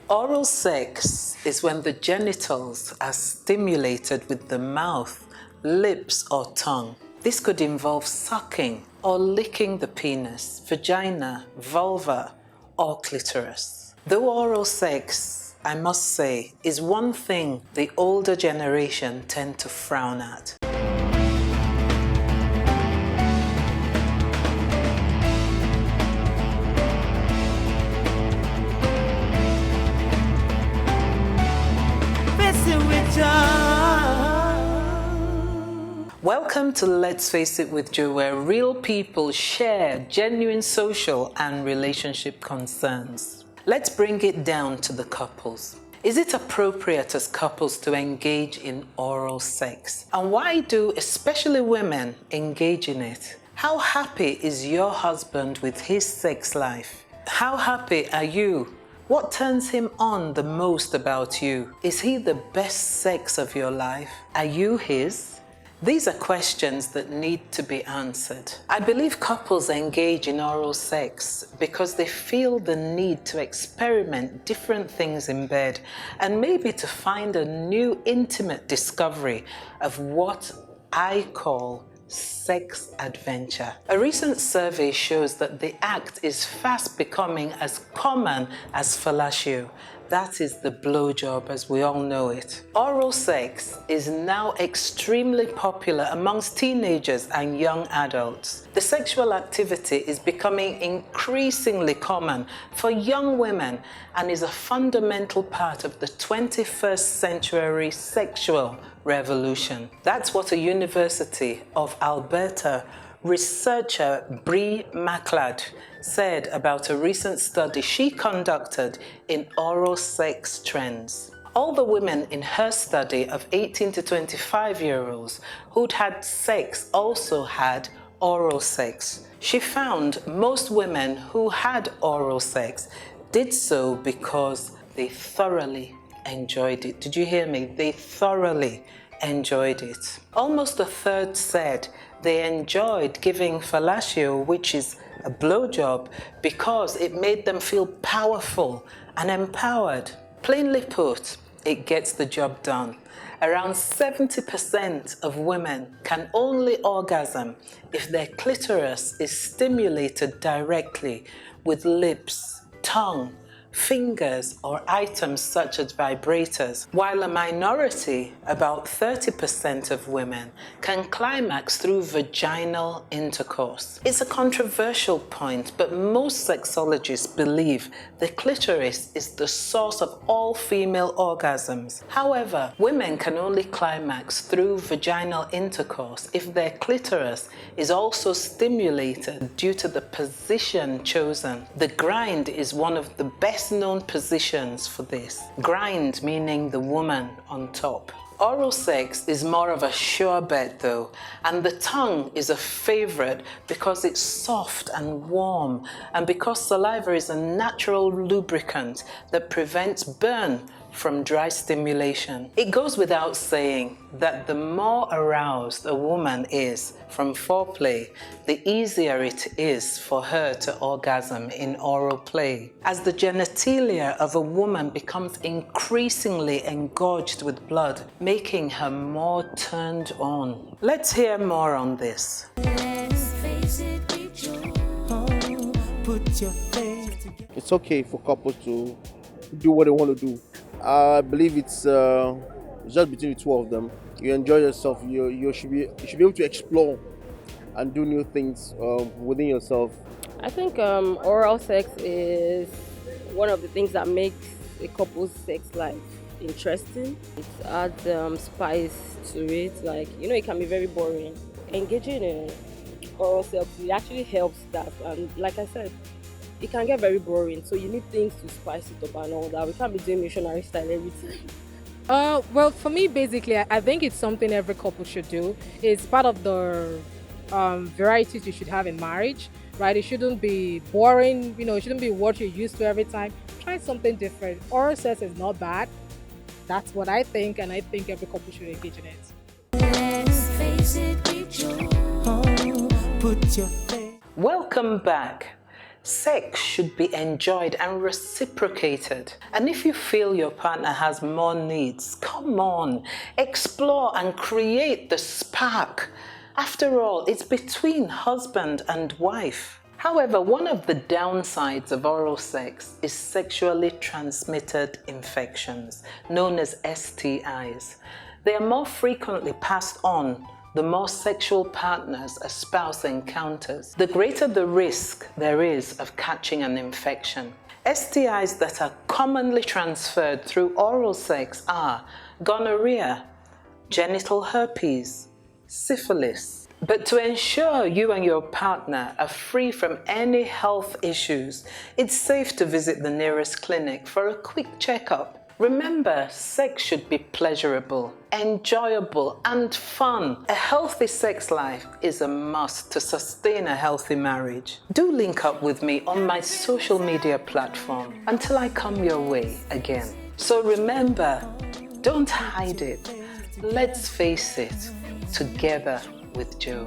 Oral sex is when the genitals are stimulated with the mouth, lips, or tongue. This could involve sucking or licking the penis, vagina, vulva, or clitoris. Though oral sex, I must say, is one thing the older generation tend to frown at. Welcome to Let's Face It with Joe, where real people share genuine social and relationship concerns. Let's bring it down to the couples. Is it appropriate as couples to engage in oral sex? And why do especially women engage in it? How happy is your husband with his sex life? How happy are you? What turns him on the most about you? Is he the best sex of your life? Are you his? These are questions that need to be answered. I believe couples engage in oral sex because they feel the need to experiment different things in bed and maybe to find a new intimate discovery of what I call sex adventure. A recent survey shows that the act is fast becoming as common as fellatio. That is the blowjob as we all know it. Oral sex is now extremely popular amongst teenagers and young adults. The sexual activity is becoming increasingly common for young women and is a fundamental part of the 21st century sexual revolution. That's what a University of Alberta researcher Brie McLeod said about a recent study she conducted in oral sex trends. All the women in her study of 18 to 25-year-olds who'd had sex also had oral sex. She found most women who had oral sex did so because they thoroughly enjoyed it. Did you hear me? They thoroughly enjoyed it. Almost a third said they enjoyed giving fellatio, which is a blowjob, because it made them feel powerful and empowered. Plainly put, it gets the job done. Around 70% of women can only orgasm if their clitoris is stimulated directly with lips, tongue, fingers, or items such as vibrators, while a minority, about 30% of women, can climax through vaginal intercourse. It's a controversial point, but most sexologists believe the clitoris is the source of all female orgasms. However, women can only climax through vaginal intercourse if their clitoris is also stimulated due to the position chosen. The grind is one of the best known positions for this. Grind meaning the woman on top. Oral sex is more of a sure bet though, and the tongue is a favorite because it's soft and warm and because saliva is a natural lubricant that prevents burn from dry stimulation. It goes without saying that the more aroused a woman is from foreplay, the easier it is for her to orgasm in oral play. As the genitalia of a woman becomes increasingly engorged with blood, making her more turned on. Let's hear more on this. It's okay for couples to do what they want to do. I believe it's just between the two of them. You enjoy yourself. You should be able to explore and do new things within yourself. I think oral sex is one of the things that makes a couple's sex life interesting. It adds spice to it. Like, it can be very boring. Engaging in oral sex, it actually helps that. And like I said, it can get very boring, so you need things to spice it up and all that. We can't be doing missionary style every time. Well, for me, basically, I think it's something every couple should do. It's part of the varieties you should have in marriage, right? It shouldn't be boring, it shouldn't be what you're used to every time. Try something different. Oral sex is not bad. That's what I think, and I think every couple should engage in it. Let's face it, put your face. Welcome back. Sex should be enjoyed and reciprocated. And if you feel your partner has more needs, come on, explore and create the spark. After all, it's between husband and wife. However, one of the downsides of oral sex is sexually transmitted infections, known as STIs. They are more frequently passed on the more sexual partners a spouse encounters, the greater the risk there is of catching an infection. STIs that are commonly transferred through oral sex are gonorrhea, genital herpes, syphilis. But to ensure you and your partner are free from any health issues, it's safe to visit the nearest clinic for a quick checkup. Remember, sex should be pleasurable, enjoyable, and fun. A healthy sex life is a must to sustain a healthy marriage. Do link up with me on my social media platform until I come your way again. So remember, don't hide it. Let's face it, together with Joe.